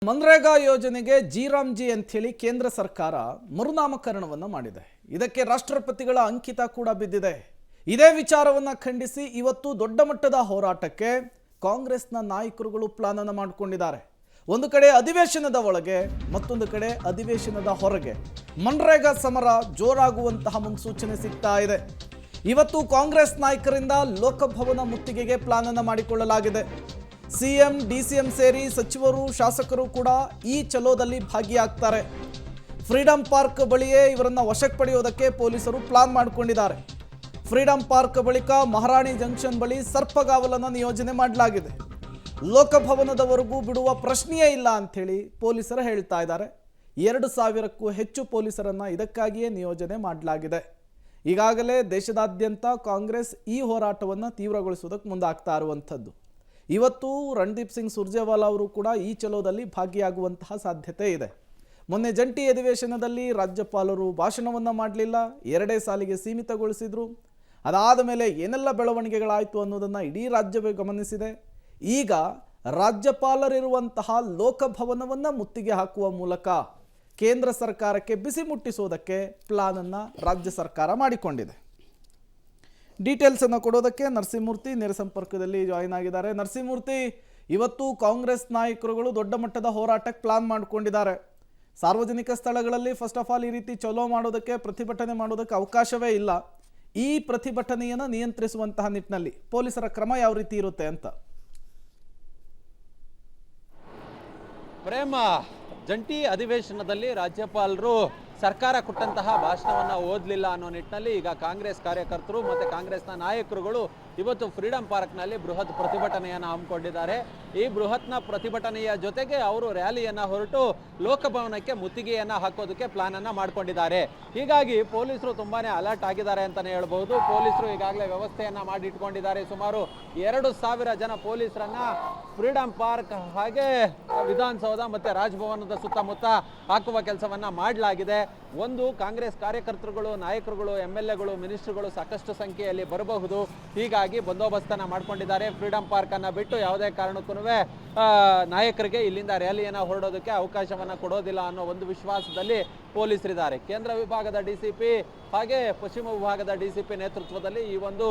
ಮನ್ರೇಗಾ ಯೋಜನೆಗೆ ಜಿ ಅಂಥೇಳಿ ಕೇಂದ್ರ ಸರ್ಕಾರ ಮರುನಾಮಕರಣವನ್ನು ಮಾಡಿದೆ. ಇದಕ್ಕೆ ರಾಷ್ಟ್ರಪತಿಗಳ ಅಂಕಿತ ಕೂಡ ಬಿದ್ದಿದೆ. ಇದೇ ವಿಚಾರವನ್ನು ಖಂಡಿಸಿ ಇವತ್ತು ದೊಡ್ಡ ಮಟ್ಟದ ಹೋರಾಟಕ್ಕೆ ಕಾಂಗ್ರೆಸ್ನ ನಾಯಕರುಗಳು ಪ್ಲಾನ್ ಅನ್ನು ಮಾಡಿಕೊಂಡಿದ್ದಾರೆ. ಒಂದು ಕಡೆ ಅಧಿವೇಶನದ ಒಳಗೆ, ಮತ್ತೊಂದು ಕಡೆ ಅಧಿವೇಶನದ ಹೊರಗೆ ಮನ್ರೇಗಾ ಸಮರ ಜೋರಾಗುವಂತಹ ಮುನ್ಸೂಚನೆ ಸಿಗ್ತಾ ಇದೆ. ಇವತ್ತು ಕಾಂಗ್ರೆಸ್ ನಾಯಕರಿಂದ ಲೋಕಭವನ ಮುತ್ತಿಗೆಗೆ ಪ್ಲಾನ್ ಅನ್ನು ಮಾಡಿಕೊಳ್ಳಲಾಗಿದೆ. ಸಿಎಂ, ಡಿಸಿಎಂ ಸೇರಿ ಸಚಿವರು, ಶಾಸಕರು ಕೂಡ ಈ ಚಲೋದಲ್ಲಿ ಭಾಗಿಯಾಗ್ತಾರೆ. ಫ್ರೀಡಂ ಪಾರ್ಕ್ ಬಳಿಯೇ ಇವರನ್ನ ವಶಕ್ಕೆ ಪಡೆಯೋದಕ್ಕೆ ಪೊಲೀಸರು ಪ್ಲಾನ್ ಮಾಡಿಕೊಂಡಿದ್ದಾರೆ. ಫ್ರೀಡಂ ಪಾರ್ಕ್ ಬಳಿಕ ಮಹಾರಾಣಿ ಜಂಕ್ಷನ್ ಬಳಿ ಸರ್ಪಗಾವಲನ್ನು ನಿಯೋಜನೆ ಮಾಡಲಾಗಿದೆ. ಲೋಕಭವನದವರೆಗೂ ಬಿಡುವ ಪ್ರಶ್ನೆಯೇ ಇಲ್ಲ ಅಂಥೇಳಿ ಪೊಲೀಸರು ಹೇಳ್ತಾ ಇದ್ದಾರೆ. 2,000ಕ್ಕೂ ಹೆಚ್ಚು ಪೊಲೀಸರನ್ನು ಇದಕ್ಕಾಗಿಯೇ ನಿಯೋಜನೆ ಮಾಡಲಾಗಿದೆ. ಈಗಾಗಲೇ ದೇಶದಾದ್ಯಂತ ಕಾಂಗ್ರೆಸ್ ಈ ಹೋರಾಟವನ್ನು ತೀವ್ರಗೊಳಿಸುವುದಕ್ಕೆ ಮುಂದಾಗ್ತಾ ಇರುವಂಥದ್ದು. ಇವತ್ತು ರಣದೀಪ್ ಸಿಂಗ್ ಸುರ್ಜೇವಾಲಾ ಅವರು ಕೂಡ ಈ ಚಲೋದಲ್ಲಿ ಭಾಗಿಯಾಗುವಂತಹ ಸಾಧ್ಯತೆ ಇದೆ. ಮೊನ್ನೆ ಜಂಟಿ ಅಧಿವೇಶನದಲ್ಲಿ ರಾಜ್ಯಪಾಲರು ಭಾಷಣವನ್ನು ಮಾಡಲಿಲ್ಲ, 2 ಸಾಲಿಗೆ ಸೀಮಿತಗೊಳಿಸಿದರು. ಅದಾದ ಮೇಲೆ ಏನೆಲ್ಲ ಬೆಳವಣಿಗೆಗಳಾಯಿತು ಅನ್ನೋದನ್ನು ಇಡೀ ರಾಜ್ಯವೇ ಗಮನಿಸಿದೆ. ಈಗ ರಾಜ್ಯಪಾಲರಿರುವಂತಹ ಲೋಕಭವನವನ್ನು ಮುತ್ತಿಗೆ ಹಾಕುವ ಮೂಲಕ ಕೇಂದ್ರ ಸರ್ಕಾರಕ್ಕೆ ಬಿಸಿ ಮುಟ್ಟಿಸೋದಕ್ಕೆ ಪ್ಲಾನನ್ನು ರಾಜ್ಯ ಸರ್ಕಾರ ಮಾಡಿಕೊಂಡಿದೆ. ಡೀಟೇಲ್ಸ್ ಅನ್ನು ಕೊಡೋದಕ್ಕೆ ನರಸಿಂಹಮೂರ್ತಿ ನೇರ ಸಂಪರ್ಕದಲ್ಲಿ ಜಾಯಿನ್ ಆಗಿದ್ದಾರೆ. ನರಸಿಂಹಮೂರ್ತಿ, ಇವತ್ತು ಕಾಂಗ್ರೆಸ್ ನಾಯಕರುಗಳು ದೊಡ್ಡ ಮಟ್ಟದ ಹೋರಾಟಕ್ಕೆ ಪ್ಲಾನ್ ಮಾಡಿಕೊಂಡಿದ್ದಾರೆ. ಸಾರ್ವಜನಿಕ ಸ್ಥಳಗಳಲ್ಲಿ ಫಸ್ಟ್ ಆಫ್ ಆಲ್ ಈ ರೀತಿ ಚಲೋ ಮಾಡೋದಕ್ಕೆ, ಪ್ರತಿಭಟನೆ ಮಾಡೋದಕ್ಕೆ ಅವಕಾಶವೇ ಇಲ್ಲ. ಈ ಪ್ರತಿಭಟನೆಯನ್ನು ನಿಯಂತ್ರಿಸುವಂತಹ ನಿಟ್ಟಿನಲ್ಲಿ ಪೊಲೀಸರ ಕ್ರಮ ಯಾವ ರೀತಿ ಇರುತ್ತೆ ಅಂತ? ಪ್ರೇಮ, ಜಂಟಿ ಅಧಿವೇಶನದಲ್ಲಿ ರಾಜ್ಯಪಾಲರು ಸರ್ಕಾರ ಕೊಟ್ಟಂತಹ ಭಾಷಣವನ್ನು ಓದಲಿಲ್ಲ ಅನ್ನೋ ನಿಟ್ಟಿನಲ್ಲಿ ಈಗ ಕಾಂಗ್ರೆಸ್ ಕಾರ್ಯಕರ್ತರು ಮತ್ತು ಕಾಂಗ್ರೆಸ್ನ ನಾಯಕರುಗಳು ಇವತ್ತು ಫ್ರೀಡಂ ಪಾರ್ಕ್ನಲ್ಲಿ ಬೃಹತ್ ಪ್ರತಿಭಟನೆಯನ್ನು ಹಮ್ಮಿಕೊಂಡಿದ್ದಾರೆ. ಈ ಬೃಹತ್ನ ಪ್ರತಿಭಟನೆಯ ಜೊತೆಗೆ ಅವರು ರ್ಯಾಲಿಯನ್ನು ಹೊರಟು ಲೋಕಭವನಕ್ಕೆ ಮುತ್ತಿಗೆಯನ್ನು ಹಾಕೋದಕ್ಕೆ ಪ್ಲಾನನ್ನು ಮಾಡಿಕೊಂಡಿದ್ದಾರೆ. ಹೀಗಾಗಿ ಪೊಲೀಸರು ತುಂಬಾ ಅಲರ್ಟ್ ಆಗಿದ್ದಾರೆ ಅಂತಲೇ ಹೇಳ್ಬೋದು. ಪೊಲೀಸರು ಈಗಾಗಲೇ ವ್ಯವಸ್ಥೆಯನ್ನು ಮಾಡಿಟ್ಕೊಂಡಿದ್ದಾರೆ. ಸುಮಾರು 2,000 ಜನ ಪೊಲೀಸರನ್ನು ಫ್ರೀಡಂ ಪಾರ್ಕ್ ಹಾಗೆ ವಿಧಾನಸೌಧ ಮತ್ತು ರಾಜಭವನದ ಸುತ್ತಮುತ್ತ ಹಾಕುವ ಕೆಲಸವನ್ನು ಮಾಡಲಾಗಿದೆ. ಒಂದು, ಕಾಂಗ್ರೆಸ್ ಕಾರ್ಯಕರ್ತರುಗಳು, ನಾಯಕರುಗಳು, MLAಗಳು, ಮಿನಿಸ್ಟರ್ಗಳು ಸಾಕಷ್ಟು ಸಂಖ್ಯೆಯಲ್ಲಿ ಬರಬಹುದು. ಹೀಗಾಗಿ ಬಂದೋಬಸ್ತನ್ನು ಮಾಡ್ಕೊಂಡಿದ್ದಾರೆ. ಫ್ರೀಡಂ ಪಾರ್ಕ್ ಅನ್ನು ಬಿಟ್ಟು ಯಾವುದೇ ಕಾರಣಕ್ಕೂ ನಾಯಕರಿಗೆ ಇಲ್ಲಿಂದ ರ್ಯಾಲಿಯನ್ನು ಹೊರಡೋದಕ್ಕೆ ಅವಕಾಶವನ್ನು ಕೊಡೋದಿಲ್ಲ ಅನ್ನೋ ಒಂದು ವಿಶ್ವಾಸದಲ್ಲಿ ಪೊಲೀಸರಿದ್ದಾರೆ. ಕೇಂದ್ರ ವಿಭಾಗದ DCP ಹಾಗೆ ಪಶ್ಚಿಮ ವಿಭಾಗದ DCP ನೇತೃತ್ವದಲ್ಲಿ ಈ ಒಂದು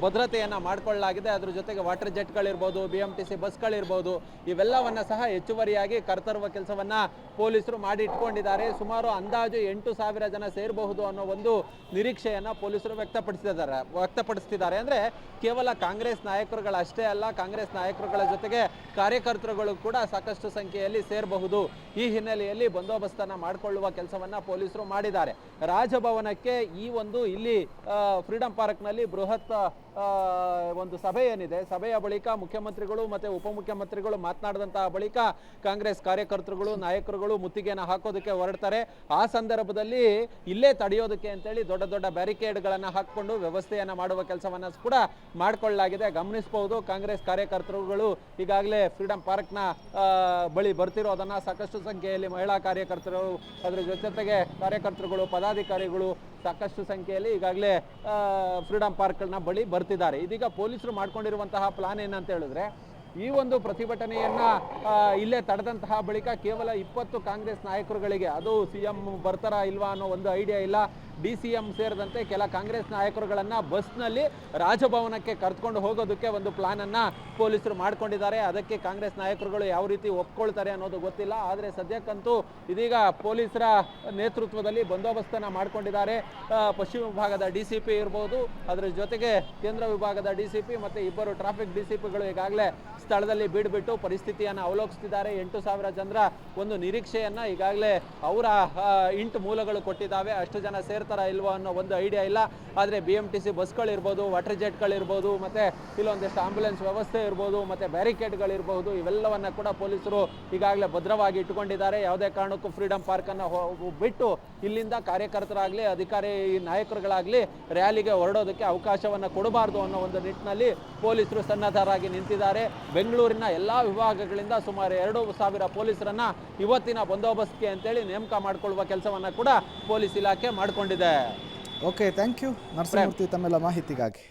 ಭದ್ರತೆಯನ್ನು ಮಾಡಿಕೊಳ್ಳಲಾಗಿದೆ. ಅದ್ರ ಜೊತೆಗೆ ವಾಟರ್ ಜೆಟ್ಗಳಿರ್ಬೋದು, BMTC ಬಸ್ಗಳಿರ್ಬೋದು, ಇವೆಲ್ಲವನ್ನ ಸಹ ಹೆಚ್ಚುವರಿಯಾಗಿ ಕರ್ತರುವ ಕೆಲಸವನ್ನು ಪೊಲೀಸರು ಮಾಡಿ ಇಟ್ಕೊಂಡಿದ್ದಾರೆ. ಸುಮಾರು ಅಂದಾಜು 8,000 ಜನ ಸೇರಬಹುದು ಅನ್ನೋ ಒಂದು ನಿರೀಕ್ಷೆಯನ್ನು ಪೊಲೀಸರು ವ್ಯಕ್ತಪಡಿಸ್ತಿದ್ದಾರೆ. ಅಂದರೆ ಕೇವಲ ಕಾಂಗ್ರೆಸ್ ನಾಯಕರುಗಳಷ್ಟೇ ಅಲ್ಲ, ಕಾಂಗ್ರೆಸ್ ನಾಯಕರುಗಳ ಜೊತೆಗೆ ಕಾರ್ಯಕರ್ತರುಗಳು ಕೂಡ ಸಾಕಷ್ಟು ಸಂಖ್ಯೆಯಲ್ಲಿ ಸೇರಬಹುದು. ಈ ಹಿನ್ನೆಲೆಯಲ್ಲಿ ಬಂದೋಬಸ್ತನ್ನು ಮಾಡಿಕೊಳ್ಳುವ ಕೆಲಸವನ್ನು ಪೊಲೀಸರು ಮಾಡಿದ್ದಾರೆ. ರಾಜಭವನಕ್ಕೆ ಈ ಒಂದು ಇಲ್ಲಿ ಫ್ರೀಡಂ ಪಾರ್ಕ್ನಲ್ಲಿ ಬೃಹತ್ ಒಂದು ಸಭೆ ಏನಿದೆ, ಸಭೆಯ ಬಳಿಕ ಮುಖ್ಯಮಂತ್ರಿಗಳು ಮತ್ತು ಉಪಮುಖ್ಯಮಂತ್ರಿಗಳು ಮಾತನಾಡಿದಂತಹ ಬಳಿಕ ಕಾಂಗ್ರೆಸ್ ಕಾರ್ಯಕರ್ತರುಗಳು, ನಾಯಕರುಗಳು ಮುತ್ತಿಗೆಯನ್ನು ಹಾಕೋದಕ್ಕೆ ಹೊರಡ್ತಾರೆ. ಆ ಸಂದರ್ಭದಲ್ಲಿ ಇಲ್ಲೇ ತಡೆಯೋದಕ್ಕೆ ಅಂತೇಳಿ ದೊಡ್ಡ ದೊಡ್ಡ ಬ್ಯಾರಿಕೇಡ್ಗಳನ್ನು ಹಾಕಿಕೊಂಡು ವ್ಯವಸ್ಥೆಯನ್ನು ಮಾಡುವ ಕೆಲಸವನ್ನು ಕೂಡ ಮಾಡಿಕೊಳ್ಳಲಾಗಿದೆ. ಗಮನಿಸಬಹುದು, ಕಾಂಗ್ರೆಸ್ ಕಾರ್ಯಕರ್ತರುಗಳು ಈಗಾಗಲೇ ಫ್ರೀಡಂ ಪಾರ್ಕ್ನ ಬಳಿ ಬರ್ತಿರೋದನ್ನು ಸಾಕಷ್ಟು ಸಂಖ್ಯೆಯಲ್ಲಿ ಮಹಿಳಾ ಕಾರ್ಯಕರ್ತರು, ಅದರ ಜೊತೆಗೆ ಕಾರ್ಯಕರ್ತರುಗಳು, ಪದಾಧಿಕಾರಿಗಳು ಸಾಕಷ್ಟು ಸಂಖ್ಯೆಯಲ್ಲಿ ಈಗಾಗಲೇ ಫ್ರೀಡಂ ಪಾರ್ಕ್ನ ಬಳಿ ಬರ್ತಿದ್ದಾರೆ. ಇದೀಗ ಪೊಲೀಸರು ಮಾಡ್ಕೊಂಡಿರುವಂತಹ ಪ್ಲಾನ್ ಏನಂತ ಹೇಳಿದ್ರೆ, ಈ ಒಂದು ಪ್ರತಿಭಟನೆಯನ್ನ ಇಲ್ಲೇ ತಡೆದಂತಹ ಬಳಿಕ ಕೇವಲ 20 ಕಾಂಗ್ರೆಸ್ ನಾಯಕರುಗಳಿಗೆ, ಅದು CM ಬರ್ತಾರಾ ಇಲ್ವಾ ಅನ್ನೋ ಒಂದು ಐಡಿಯಾ ಇಲ್ಲ, DCM ಸೇರಿದಂತೆ ಕೆಲ ಕಾಂಗ್ರೆಸ್ ನಾಯಕರುಗಳನ್ನ ಬಸ್ನಲ್ಲಿ ರಾಜಭವನಕ್ಕೆ ಕರೆದುಕೊಂಡು ಹೋಗೋದಕ್ಕೆ ಒಂದು ಪ್ಲಾನ್ ಅನ್ನ ಪೊಲೀಸರು ಮಾಡ್ಕೊಂಡಿದ್ದಾರೆ. ಅದಕ್ಕೆ ಕಾಂಗ್ರೆಸ್ ನಾಯಕರುಗಳು ಯಾವ ರೀತಿ ಒಪ್ಕೊಳ್ತಾರೆ ಅನ್ನೋದು ಗೊತ್ತಿಲ್ಲ. ಆದರೆ ಸದ್ಯಕ್ಕಂತೂ ಇದೀಗ ಪೊಲೀಸರ ನೇತೃತ್ವದಲ್ಲಿ ಬಂದೋಬಸ್ತನ್ನು ಮಾಡ್ಕೊಂಡಿದ್ದಾರೆ. ಪಶ್ಚಿಮ ವಿಭಾಗದ DCP ಇರ್ಬೋದು, ಅದರ ಜೊತೆಗೆ ಕೇಂದ್ರ ವಿಭಾಗದ DCP ಮತ್ತು 2 ಟ್ರಾಫಿಕ್ DCPಗಳು ಈಗಾಗಲೇ ಸ್ಥಳದಲ್ಲಿ ಬೀಡ್ಬಿಟ್ಟು ಪರಿಸ್ಥಿತಿಯನ್ನು ಅವಲೋಕಿಸ್ತಿದ್ದಾರೆ. 8,000 ಜನರ ಒಂದು ನಿರೀಕ್ಷೆಯನ್ನು ಈಗಾಗಲೇ ಅವರ ಇಂಟು ಮೂಲಗಳು ಕೊಟ್ಟಿದ್ದಾವೆ. ಅಷ್ಟು ಜನ ಸೇರ್ತಾರ ಇಲ್ವೋ ಅನ್ನೋ ಒಂದು ಐಡಿಯಾ ಇಲ್ಲ. ಆದರೆ BMTC ಬಸ್ಗಳಿರ್ಬೋದು, ವಾಟರ್ ಜೆಟ್ಗಳಿರ್ಬೋದು, ಮತ್ತು ಇಲ್ಲೊಂದಿಷ್ಟು ಆಂಬ್ಯುಲೆನ್ಸ್ ವ್ಯವಸ್ಥೆ ಇರ್ಬೋದು, ಮತ್ತು ಬ್ಯಾರಿಕೇಡ್ಗಳಿರ್ಬೋದು, ಇವೆಲ್ಲವನ್ನ ಕೂಡ ಪೊಲೀಸರು ಈಗಾಗಲೇ ಭದ್ರವಾಗಿ ಇಟ್ಟುಕೊಂಡಿದ್ದಾರೆ. ಯಾವುದೇ ಕಾರಣಕ್ಕೂ ಫ್ರೀಡಂ ಪಾರ್ಕನ್ನು ಬಿಟ್ಟು ಇಲ್ಲಿಂದ ಕಾರ್ಯಕರ್ತರಾಗಲಿ, ಅಧಿಕಾರಿ ನಾಯಕರುಗಳಾಗಲಿ ರ್ಯಾಲಿಗೆ ಹೊರಡೋದಕ್ಕೆ ಅವಕಾಶವನ್ನು ಕೊಡಬಾರ್ದು ಅನ್ನೋ ಒಂದು ನಿಟ್ಟಿನಲ್ಲಿ ಪೊಲೀಸರು ಸನ್ನದ್ಧರಾಗಿ ನಿಂತಿದ್ದಾರೆ. ಬೆಂಗಳೂರಿನ ಎಲ್ಲ ವಿಭಾಗಗಳಿಂದ ಸುಮಾರು 2,000 ಪೊಲೀಸರನ್ನ ಇವತ್ತಿನ ಬಂದೋಬಸ್ತ್ಗೆ ಅಂತೇಳಿ ನೇಮಕ ಮಾಡಿಕೊಳ್ಳುವ ಕೆಲಸವನ್ನು ಕೂಡ ಪೊಲೀಸ್ ಇಲಾಖೆ ಮಾಡಿಕೊಂಡಿದೆ. ಓಕೆ, ಥ್ಯಾಂಕ್ ಯು ನರಸಿಂಹಮೂರ್ತಿ ತಮ್ಮೆಲ್ಲ ಮಾಹಿತಿಗಾಗಿ.